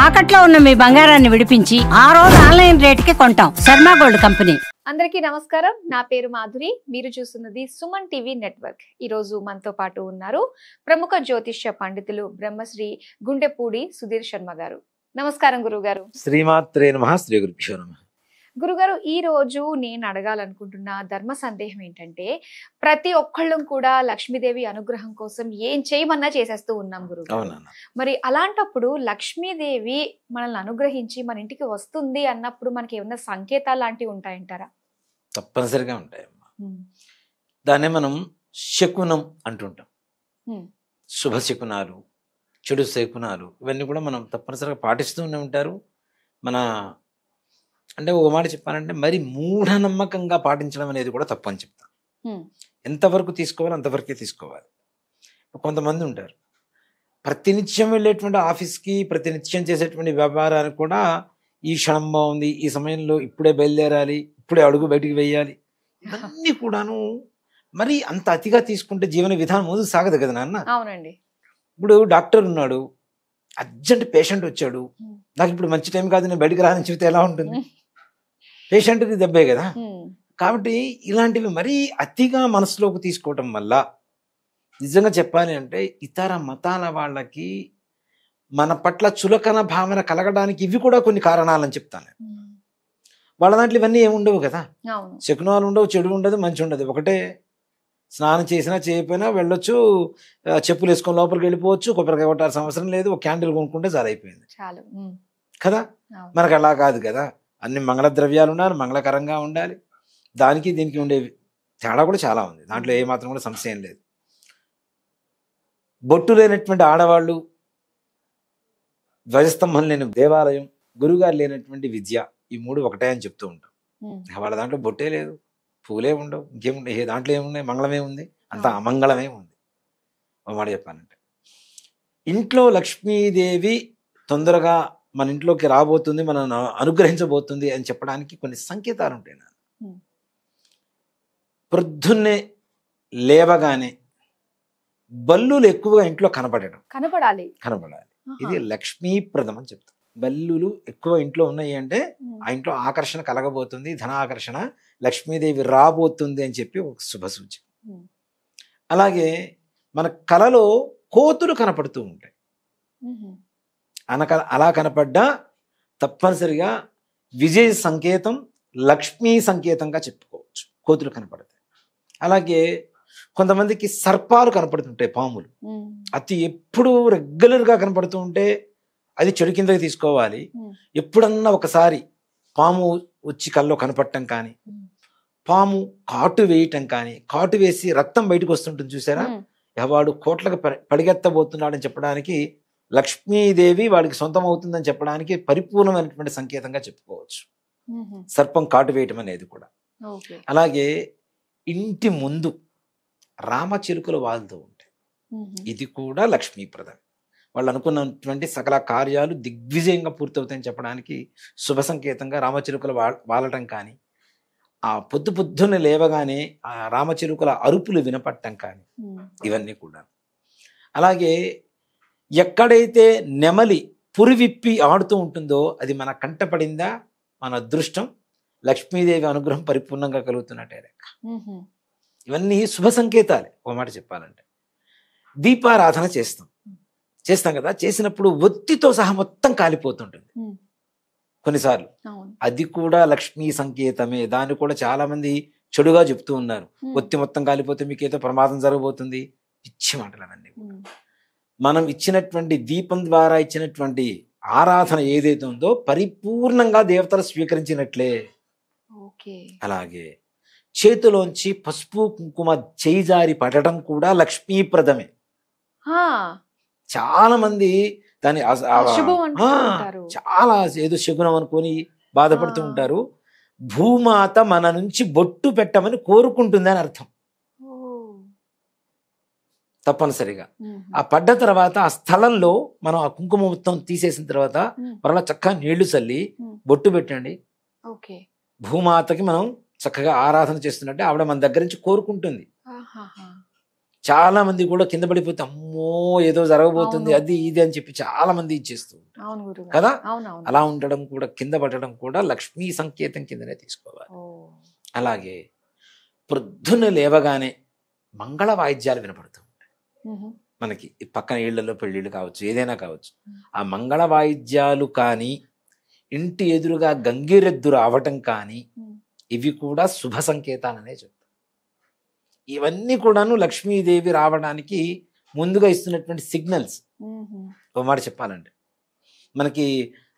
తాకట్లో ఉన్న మీ బంగారాన్ని విడిపించి ఆ రోజు ఆన్లైన్ రేటుకి కొంటాం. Sharma gold company. అందరికీ నమస్కారం. నా పేరు మాధురి. మీరు చూస్తున్నది సుమన్ టీవీ నెట్వర్క్. ఈ రోజు మనతో పాటు ఉన్నారు ప్రముఖ జ్యోతిష్య పండితులు బ్రహ్మశ్రీ గుండెపూడి సుధీర్ శర్మ గారు. నమస్కారం గురుగారు. శ్రీమాత్రే నమః. శ్రీ గురుభ్యో నమః. గురుగారు, ఈ రోజు నేను అడగాలనుకుంటున్న ధర్మ సందేహం ఏంటంటే, ప్రతి ఒక్కళ్ళం కూడా లక్ష్మీదేవి అనుగ్రహం కోసం ఏం చేయమన్నా చేసేస్తూ ఉన్నాం గురుగారు. మరి అలాంటప్పుడు లక్ష్మీదేవి మనల్ని అనుగ్రహించి మన ఇంటికి వస్తుంది అన్నప్పుడు మనకి ఏమన్నా సంకేతాలు లాంటివి ఉంటాయంటారా? తప్పనిసరిగా ఉంటాయమ్మా. దాన్నే మనం శకునం అంటుంటాం. శుభ శకునాలు, చెడు శకునాలు, ఇవన్నీ కూడా మనం తప్పనిసరిగా పాటిస్తూనే ఉంటారు. మన అంటే ఒక మాట చెప్పానంటే, మరి మూఢనమ్మకంగా పాటించడం అనేది కూడా తప్పు అని చెప్తాను. ఎంతవరకు తీసుకోవాలి అంతవరకే తీసుకోవాలి. కొంతమంది ఉంటారు, ప్రతినిత్యం వెళ్ళేటువంటి ఆఫీస్కి, ప్రతినిత్యం చేసేటువంటి వ్యాపారానికి కూడా ఈ క్షణం బాగుంది, ఈ సమయంలో ఇప్పుడే బయలుదేరాలి, ఇప్పుడే అడుగు బయటికి వేయాలి, ఇవన్నీ కూడాను మరి అంత అతిగా తీసుకుంటే జీవన విధానం ముందుకు సాగదు కదా నాన్న. అవునండి. ఇప్పుడు డాక్టర్ ఉన్నాడు, అర్జెంట్ పేషెంట్ వచ్చాడు, నాకు ఇప్పుడు మంచి టైం కాదు, నేను బయటికి రాని చెబితే ఎలా ఉంటుంది? పేషెంట్కి దెబ్బే కదా. కాబట్టి ఇలాంటివి మరీ అతిగా మనసులోకి తీసుకోవటం వల్ల నిజంగా చెప్పాలి అంటే ఇతర మతాల వాళ్ళకి మన పట్ల చులకన భావన కలగడానికి ఇవి కూడా కొన్ని కారణాలని చెప్తాను. వాళ్ళ దాంట్లో ఇవన్నీ ఏమి ఉండవు కదా. శకునాలు ఉండవు, చెడు ఉండదు, మంచి ఉండదు. ఒకటే, స్నానం చేసినా చేయకపోయినా వెళ్ళొచ్చు, చెప్పులు వేసుకొని లోపలికి వెళ్ళిపోవచ్చు, కొబ్బరికాయ కొట్టాల్సిన అవసరం లేదు, ఒక క్యాండిల్ కొనుక్కుంటే చాలా అయిపోయింది కదా. మనకు అలా కాదు కదా. అన్ని మంగళ ద్రవ్యాలు ఉండాలి, మంగళకరంగా ఉండాలి. దానికి దీనికి ఉండే తేడా కూడా చాలా ఉంది. దాంట్లో ఏమాత్రం కూడా సంశయం లేదు. బొట్టు లేనటువంటి ఆడవాళ్ళు, ధ్వజస్తంభం లేని దేవాలయం, గురుగారు లేనటువంటి విద్య, ఈ మూడు ఒకటే అని చెప్తూ ఉంటాం. వాళ్ళ దాంట్లో బొట్టే లేదు, పూలే ఉండవు, ఇంకేముండే, ఏ దాంట్లో ఏమున్నాయి, మంగళమే ఉంది, అంత అమంగళమే ఉంది. ఒక మాట చెప్పానంటే, ఇంట్లో లక్ష్మీదేవి తొందరగా మన ఇంట్లోకి రాబోతుంది, మనల్ని అనుగ్రహించబోతుంది అని చెప్పడానికి కొన్ని సంకేతాలు ఉంటాయి. ప్రొద్దున్నే లేవగానే బల్లులు ఎక్కువగా ఇంట్లో కనపడాలి. ఇది లక్ష్మీప్రదం అని చెప్తాం. బల్లులు ఎక్కువ ఇంట్లో ఉన్నాయి అంటే ఆ ఇంట్లో ఆకర్షణ కలగబోతుంది, ధన ఆకర్షణ, లక్ష్మీదేవి రాబోతుంది అని చెప్పి ఒక శుభ సూచన. అలాగే మన కలలో కోతులు కనపడుతూ ఉంటాయి. అలా కనపడ్డా తప్పనిసరిగా విజయ సంకేతం, లక్ష్మీ సంకేతంగా చెప్పుకోవచ్చు. కోతులు కనపడతాయి. అలాగే కొంతమందికి సర్పాలు కనపడుతుంటాయి, పాములు. అతి ఎప్పుడు రెగ్యులర్గా కనపడుతూ ఉంటే అది చెడు కిందకి తీసుకోవాలి. ఎప్పుడన్నా ఒకసారి పాము వచ్చి కల్లో కనపడటం కానీ, పాము కాటు వేయటం కానీ, కాటు వేసి రక్తం బయటకు వస్తుంటుంది చూసారా, వాడు కోట్లకు పడిగెత్తబోతున్నాడని చెప్పడానికి, లక్ష్మీదేవి వాడికి సొంతం అవుతుందని చెప్పడానికి పరిపూర్ణమైనటువంటి సంకేతంగా చెప్పుకోవచ్చు సర్పం కాటు వేయటం అనేది కూడా. అలాగే ఇంటి ముందు రామచిలుకలు వాళ్తూ ఉంటాయి. ఇది కూడా లక్ష్మీప్రదం. వాళ్ళు అనుకున్నటువంటి సకల కార్యాలు దిగ్విజయంగా పూర్తవుతాయని చెప్పడానికి శుభ సంకేతంగా రామచిలుకలు వాలటం కానీ, ఆ పొద్దున్నే లేవగానే ఆ రామచిలుకల అరుపులు వినపడటం కానీ, ఇవన్నీ కూడా. అలాగే ఎక్కడైతే నెమలి పురివిప్పి ఆడుతూ ఉంటుందో అది మన కంటపడిందా, మన అదృష్టం, లక్ష్మీదేవి అనుగ్రహం పరిపూర్ణంగా కలుగుతున్నట్టే లెక్క. ఇవన్నీ శుభ సంకేతాలే. ఒక మాట చెప్పాలంటే, దీపారాధన చేస్తాం కదా, చేసినప్పుడు ఒత్తితో సహా మొత్తం కాలిపోతుంటుంది కొన్నిసార్లు. అది కూడా లక్ష్మీ సంకేతమే. దాన్ని కూడా చాలా మంది చెడుగా చెప్తూ ఉన్నారు. ఒత్తి మొత్తం కాలిపోతే మీకు ఏదో ప్రమాదం జరగబోతుంది, పిచ్చి మాటలు అవన్నీ. మనం ఇచ్చినటువంటి దీపం ద్వారా ఇచ్చినటువంటి ఆరాధన ఏదైతే ఉందో పరిపూర్ణంగా దేవతలు స్వీకరించినట్లే. అలాగే చేతిలోంచి పసుపు కుంకుమ చేయి జారి పడటం కూడా లక్ష్మీప్రదమే. చాలా మంది దాన్ని చాలా ఏదో శకునం అనుకొని బాధపడుతూ ఉంటారు. భూమాత మన నుంచి బొట్టు పెట్టమని కోరుకుంటుంది అని అర్థం. తప్పనిసరిగా ఆ పడ్డ తర్వాత ఆ స్థలంలో మనం ఆ కుంకుమ మొత్తం తీసేసిన తర్వాత మరలా చక్కగా నీళ్లు చల్లి బొట్టు పెట్టండి. భూమాతకి మనం చక్కగా ఆరాధన చేస్తున్నట్టే ఆవిడ మన దగ్గర నుంచి కోరుకుంటుంది. చాలా మంది కూడా కింద పడిపోతే అమ్మో ఏదో జరగబోతుంది అవును. అది ఇది అని చెప్పి చాలా మంది ఇచ్చేస్తూ ఉంటారు అవును గురువు గారు. కదా. అవునవును. అలా ఉండడం కూడా, కింద పడడం కూడా లక్ష్మీ సంకేతం కిందనే తీసుకోవాలి. ఓ. అలాగే పొద్దున్న లేవగానే మంగళ వాయిద్యాలు వినపడుతూ ఉంటాయి మ్హూ. మనకి. ఈ పక్కన ఇళ్లలో పెళ్ళిళ్ళు కావచ్చు, ఏదైనా కావచ్చు. ఆ మంగళ వాయిద్యాలు కానీ, ఇంటి ఎదురుగా గంగిరెద్దు రావటం కానీ, మ్. ఇవి కూడా శుభ సంకేతాలనే చెప్తారు. ఇవన్నీ కూడాను లక్ష్మీదేవి రావడానికి ముందుగా ఇస్తున్నటువంటి సిగ్నల్స్. మ్హూ. ఒక మాట చెప్పాలంటే, మనకి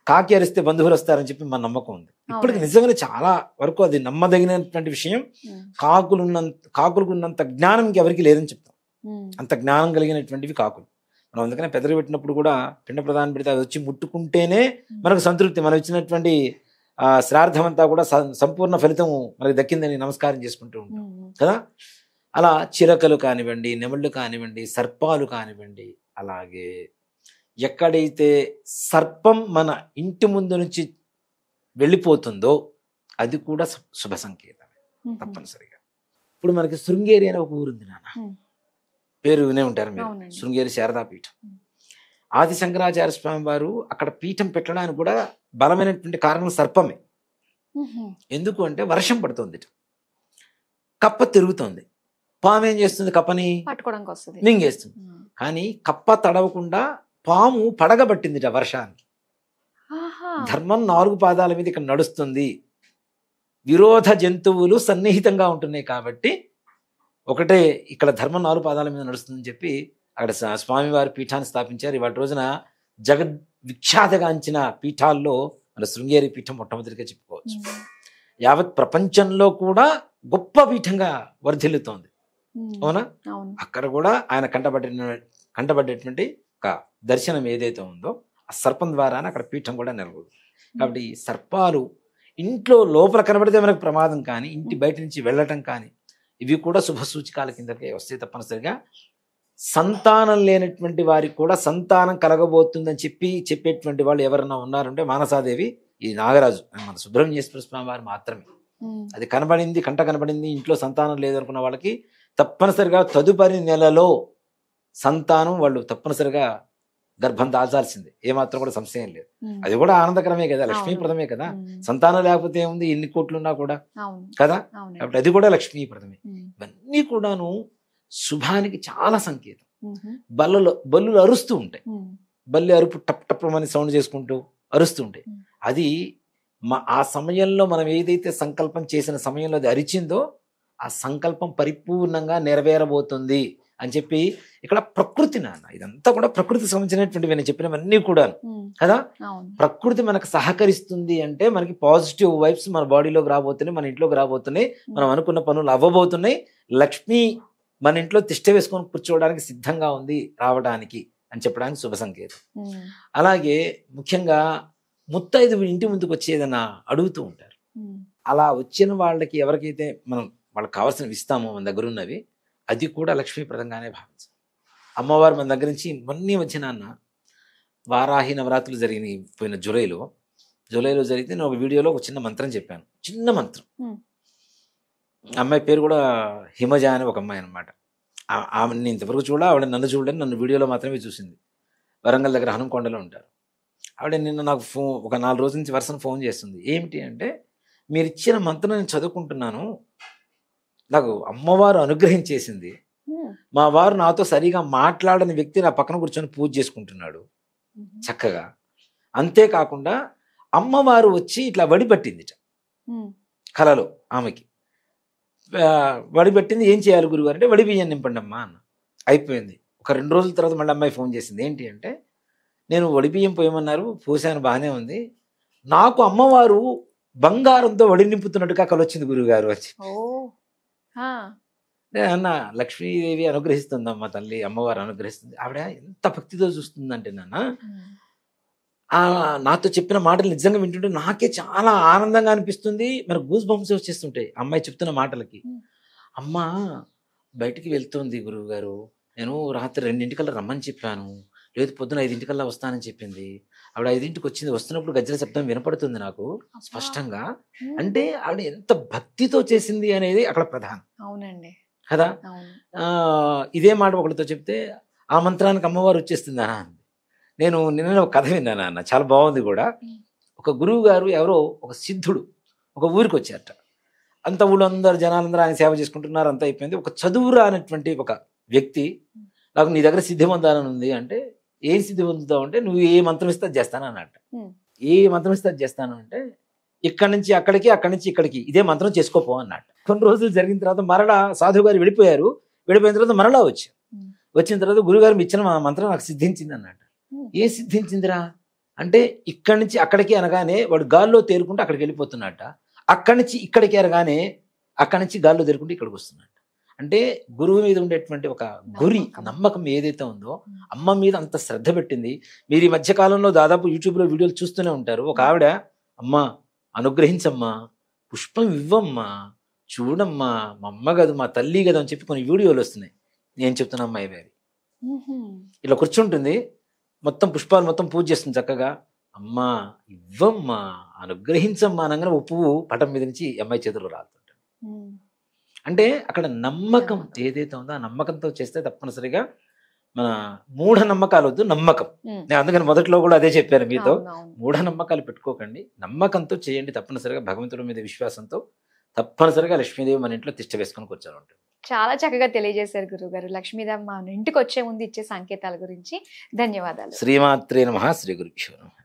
కాకి అరిస్తే బంధువులు వస్తారని చెప్పి మన నమ్మకం ఉంది. ఇప్పటికి అవునండి. నిజంగానే చాలా వరకు అది నమ్మదగినటువంటి విషయం. మ్. కాకులకు ఉన్నంత జ్ఞానం ఇంకెవరికి లేదని చెప్తాం. మ్. అంత జ్ఞానం కలిగినటువంటివి కాకులు. మనం అందుకనే పెదవి పెట్టినప్పుడు కూడా పిండ ప్రదానం పెడితే అది వచ్చి ముట్టుకుంటేనే మనకు సంతృప్తి. మనం ఇచ్చినటువంటి శ్రార్థం అంతా కూడా సంపూర్ణ ఫలితం మనకు దక్కిందని నమస్కారం చేసుకుంటూ ఉంటాం మ్. కదా. అలా చిరకలు కానివ్వండి, నెమళ్ళు కానివ్వండి, సర్పాలు కానివ్వండి, అలాగే ఎక్కడైతే సర్పం మన ఇంటి ముందు నుంచి వెళ్ళిపోతుందో అది కూడా శుభ సంకేతం మ్హూ. తప్పనిసరిగా. ఇప్పుడు మనకి శృంగేరి అనే ఒక ఊరుంది నాన్న, మ్. పేరు వినే ఉంటారు మీరు. అవునండి. శృంగేరి శారదాపీఠం. మ్. ఆది శంకరాచార్య స్వామి వారు అక్కడ పీఠం పెట్టడానికి కూడా బలమైనటువంటి కారణం సర్పమే. మ్హూ. ఎందుకు అంటే వర్షం పడుతుంది, కప్ప తిరుగుతుంది, పాము ఏం చేస్తుంది, కప్పని పట్టుకోవడానికి వస్తుంది. మింగేస్తుంది. కానీ కప్ప తడవకుండా పాము పడగబట్టిందిట వర్షానికి. ఆహా. ధర్మం 4 పాదాల మీద ఇక్కడ నడుస్తుంది. విరోధ జంతువులు సన్నిహితంగా ఉంటున్నాయి కాబట్టి ఒకటే ఇక్కడ ధర్మం 4 పాదాల మీద నడుస్తుందని చెప్పి అక్కడ స్వామివారి పీఠాన్ని స్థాపించారు. ఇవాళ రోజున జగద్ విఖ్యాతగాంచిన పీఠాల్లో మన శృంగేరి పీఠం మొట్టమొదటిగా చెప్పుకోవచ్చు. మ్. యావత్ ప్రపంచంలో కూడా గొప్ప పీఠంగా వర్ధిల్లుతోంది. మ్. అవునా. అవును. అక్కడ కూడా ఆయన కంటపడేటువంటి ఒక దర్శనం ఏదైతే ఉందో ఆ సర్పం ద్వారానే అక్కడ పీఠం కూడా నెలకొంది. కాబట్టి ఈ సర్పాలు ఇంట్లో లోపల కనబడితే మనకు ప్రమాదం, కానీ ఇంటి బయట నుంచి వెళ్ళటం కానీ ఇవి కూడా శుభ సూచికాల కిందకే వస్తాయి. తప్పనిసరిగా సంతానం లేనటువంటి వారికి కూడా సంతానం కలగబోతుందని చెప్పేటువంటి వాళ్ళు ఎవరన్నా ఉన్నారంటే మానసాదేవి, ఈ నాగరాజు మన సుబ్రహ్మణ్యేశ్వర స్వామి వారు మాత్రమే. మ్. అది కనబడింది, కంట కనబడింది, ఇంట్లో సంతానం లేదనుకున్న వాళ్ళకి తప్పనిసరిగా తదుపరి నెలలో సంతానం వాళ్ళు తప్పనిసరిగా గర్భం దాల్చాల్సిందే, ఏమాత్రం కూడా సంశయం లేదు. మ్. అది కూడా ఆనందకరమే కదా, లక్ష్మీప్రదమే కదా. మ్. సంతానం లేకపోతే ఏముంది, ఎన్ని కోట్లున్నా కూడా అవును. కదా. అవునండి. కాబట్టి అది కూడా లక్ష్మీప్రదమే. మ్. ఇవన్నీ కూడాను శుభానికి చాలా సంకేతం. మ్హూ. బల్లులు అరుస్తూ ఉంటాయి. మ్. బల్లి అరుపు టప్ టప్ అని సౌండ్ చేసుకుంటూ అరుస్తూ ఉంటాయి. మ్. అది ఆ సమయంలో మనం ఏదైతే సంకల్పం చేసిన సమయంలో అది అరిచిందో ఆ సంకల్పం పరిపూర్ణంగా నెరవేరబోతుంది అని చెప్పి ఇక్కడ ప్రకృతి నాన్న, ఇదంతా కూడా ప్రకృతి సంబంధించినటువంటివి నేను చెప్పినవన్నీ కూడా మ్. కదా. అవును. ప్రకృతి మనకు సహకరిస్తుంది అంటే మనకి పాజిటివ్ వైబ్స్ మన బాడీలోకి రాబోతున్నాయి, మన ఇంట్లోకి రాబోతున్నాయి, మనం అనుకున్న పనులు అవ్వబోతున్నాయి. లక్ష్మి మన ఇంట్లో తిష్ట వేసుకొని కూర్చోవడానికి సిద్ధంగా ఉంది రావడానికి అని చెప్పడానికి శుభ సంకేతం. మ్. అలాగే ముఖ్యంగా ముత్తైదువు ఇంటి ముందుకు వచ్చేదన్నా అడుగుతూ ఉంటారు. మ్. అలా వచ్చిన వాళ్ళకి ఎవరికైతే మనం వాళ్ళకి కావాల్సినవి ఇస్తామో మన దగ్గర ఉన్నవి, అది కూడా లక్ష్మీప్రదంగానే భావించాలి. అమ్మవారు మన దగ్గర నుంచి మొన్నీ వచ్చిన వారాహి నవరాత్రులు జరిగినాయి పోయిన జూలైలో జరిగితే నేను ఒక వీడియోలో ఒక చిన్న మంత్రం చెప్పాను. చిన్న మంత్రం. మ్. అమ్మాయి పేరు కూడా హిమజ అని ఒక అమ్మాయి అనమాట. ఆమె ఇంతవరకు ఆవిడ నన్ను చూడలేదు, నన్ను వీడియోలో మాత్రమే చూసింది. వరంగల్ దగ్గర హనుమకొండలో ఉంటారు ఆవిడ. నిన్న నాకు ఒక 4 రోజుల నుంచి వరుసను ఫోన్ చేస్తుంది. ఏమిటి అంటే, మీరు ఇచ్చిన మంత్రం నేను చదువుకుంటున్నాను, నాకు అమ్మవారు అనుగ్రహించేసింది, మ్. మా వారు నాతో సరిగా మాట్లాడని వ్యక్తి నా పక్కన కూర్చొని పూజ చేసుకుంటున్నాడు చక్కగా. అంతేకాకుండా అమ్మవారు వచ్చి ఇట్లా వడిపట్టిందిట మ్. కలలో ఆమెకి. వడిపట్టింది, ఏం చేయాలి గురుగారు అంటే వడి బియ్యం నింపండి అమ్మా అన్న. అయిపోయింది. ఒక 2 రోజుల తర్వాత మళ్ళీ అమ్మాయి ఫోన్ చేసింది. ఏంటి అంటే, నేను వడి బియ్యం పోయమన్నారు, పోసాను, బాగానే ఉంది, నాకు అమ్మవారు బంగారంతో వడి నింపుతున్నట్టుగా కలొచ్చింది గురుగారు వచ్చి. ఓ. ఆ. అన్న లక్ష్మీదేవి అనుగ్రహిస్తుందమ్మా తల్లి, అమ్మవారు అనుగ్రహిస్తుంది. ఆవిడ ఎంత భక్తితో చూస్తుందంటే నాన్న, మ్. నాతో చెప్పిన మాటలు నిజంగా వింటుంటే నాకే చాలా ఆనందంగా అనిపిస్తుంది. మనకు గూస్ బంప్స్ వచ్చేస్తుంటాయి అమ్మాయి చెప్తున్న మాటలకి. అమ్మ బయటికి వెళ్తుంది గురువు గారు, నేను రాత్రి 2:00 రమ్మని చెప్పాను, లేదు పొద్దున 5:00 వస్తానని చెప్పింది. ఆవిడ 5:00 వచ్చింది. వస్తున్నప్పుడు గజ్జల శబ్దం వినపడుతుంది నాకు స్పష్టంగా. మ్. అంటే ఆవిడ ఎంత భక్తితో చేసింది అనేది అక్కడ ప్రధానం. అవునండి. కదా. ఇదే మాట ఒకరితో చెప్తే ఆ మంత్రానికి అమ్మవారు వచ్చేస్తుంది అన్న అంది. నేను నిన్న ఒక కథ విన్నాను అన్న, చాలా బాగుంది కూడా. ఒక గురువు గారు ఎవరో ఒక సిద్ధుడు ఒక ఊరికి వచ్చారట. అంత ఊళ్ళో అందరు జనాలందరూ ఆయన సేవ చేసుకుంటున్నారు, అంతా అయిపోయింది. ఒక చదువు రానటువంటి ఒక వ్యక్తి, నాకు నీ దగ్గర సిద్ధి పొందాలని ఉంది అంటే, ఏం సిద్ధి పొందుతావు అంటే, నువ్వు ఏ మంత్రం ఇస్తే అది చేస్తాను అన్నట్ట. ఏ మంత్రం ఇస్తే అది చేస్తాను అంటే, ఇక్కడి నుంచి అక్కడికి, అక్కడి నుంచి ఇక్కడికి ఇదే మంత్రం చేసుకోపో అన్నట్టు. కొన్ని రోజులు జరిగిన తర్వాత మరలా సాధువు గారు వెళ్ళిపోయారు. వెళ్ళిపోయిన తర్వాత మరలా వచ్చారు. వచ్చిన తర్వాత గురుగారు ఇచ్చిన మంత్రం నాకు సిద్ధించింది అన్నట్టు. ఏ సిద్ధించిందిరా అంటే, ఇక్కడి నుంచి అక్కడికి అనగానే వాడు గాల్లో తేరుకుంటే అక్కడికి వెళ్ళిపోతున్నట్ట. అక్కడి నుంచి ఇక్కడికి అనగానే అక్కడి నుంచి గాల్లో తేరుకుంటే ఇక్కడికి వస్తున్నట్ట. అంటే గురువు మీద ఉండేటువంటి ఒక గురి, నమ్మకం ఏదైతే ఉందో, అమ్మ మీద అంత శ్రద్ధ పెట్టింది. మీరు ఈ మధ్య కాలంలో దాదాపు యూట్యూబ్లో వీడియోలు చూస్తూనే ఉంటారు. ఒక ఆవిడ, అమ్మ అనుగ్రహించమ్మా, పుష్పం ఇవ్వమ్మా, చూడమ్మా, మా అమ్మ కదా, మా తల్లి కదా అని చెప్పి కొన్ని వీడియోలు వస్తున్నాయి. నేను చెప్తున్నా అమ్మాయి వేరి ఇలా కూర్చుంటుంది, మొత్తం పుష్పాలు మొత్తం పూజ చేస్తుంది చక్కగా. అమ్మా ఇవ్వమ్మా, అనుగ్రహించమ్మా అనగానే ఓ పువ్వు పటం మీద నుంచి అమ్మాయి చేతుల్లో రాలుతుంటాడు. అంటే అక్కడ నమ్మకం ఏదైతే ఉందో ఆ నమ్మకంతో చేస్తే తప్పనిసరిగా మన మూఢ నమ్మకాలు వద్దు, నమ్మకం. నేను అందుకని మొదట్లో కూడా అదే చెప్పాను మీతో, మూఢ నమ్మకాలు పెట్టుకోకండి, నమ్మకంతో చేయండి. తప్పనిసరిగా భగవంతుడి మీద విశ్వాసంతో తప్పనిసరిగా లక్ష్మీదేవి మన ఇంట్లో తిష్ట వేసుకొని కూర్చొని ఉంటుంది. చాలా చక్కగా తెలియజేశారు గురుగారు. లక్ష్మీదేవి మన ఇంటికి వచ్చే ముందు ఇచ్చే సంకేతాల గురించి ధన్యవాదాలు. శ్రీమాత్రే నమః. శ్రీ గురుభ్యో నమః.